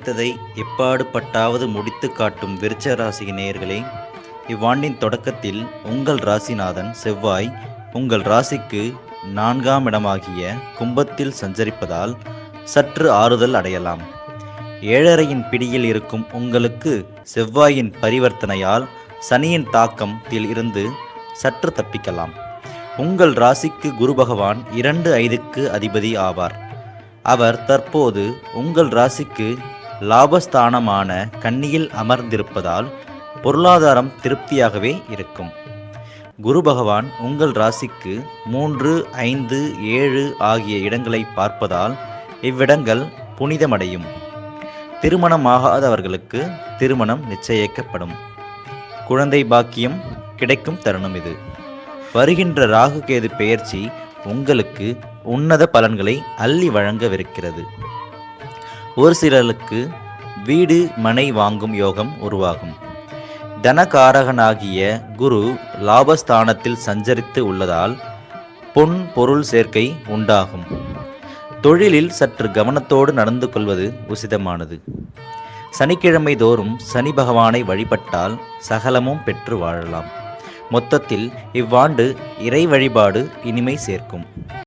நினைத்ததை எப்பாடுபட்டாவது முடித்து காட்டும் விருச்ச ராசி நேயர்களே, இவ்வாண்டின் தொடக்கத்தில் உங்கள் ராசிநாதன் செவ்வாய் உங்கள் ராசிக்கு 4ஆம் இடமாகிய கும்பத்தில் சஞ்சரிப்பதால் சற்று ஆறுதல் அடையலாம். 7.5 பிடியில் இருக்கும் உங்களுக்கு செவ்வாயின் பரிவர்த்தனையால் சனியின் தாக்கத்தில் இருந்து சற்று தப்பிக்கலாம். உங்கள் ராசிக்கு குரு பகவான் 2-5க்கு அதிபதி ஆவார். அவர் தற்போது உங்கள் ராசிக்கு லாபஸ்தானமான கன்னியில் அமர்ந்திருப்பதால் பொருளாதாரம் திருப்தியாகவே இருக்கும். குரு பகவான் உங்கள் ராசிக்கு 3, 5, 7 ஆகிய இடங்களை பார்ப்பதால் இவ்விடங்கள் புனிதமடையும். திருமணமாகாதவர்களுக்கு திருமணம் நிச்சயிக்கப்படும். குழந்தை பாக்கியம் கிடைக்கும் தருணம் இது. வருகின்ற ராகு கேது பெயர்ச்சி உங்களுக்கு உன்னத பலன்களை அள்ளி வழங்கவிருக்கிறது. ஒரு சிலருக்கு வீடு மனை வாங்கும் யோகம் உருவாகும். தனகாரகனாகிய குரு லாபஸ்தானத்தில் சஞ்சரித்து உள்ளதால் பொன் பொருள் சேர்க்கை உண்டாகும். தொழிலில் சற்று கவனத்தோடு நடந்து கொள்வது உசிதமானது. சனிக்கிழமை தோறும் சனி பகவானை வழிபட்டால் சகலமும் பெற்று வாழலாம். மொத்தத்தில் இவ்வாண்டு இறை வழிபாடு இனிமை சேர்க்கும்.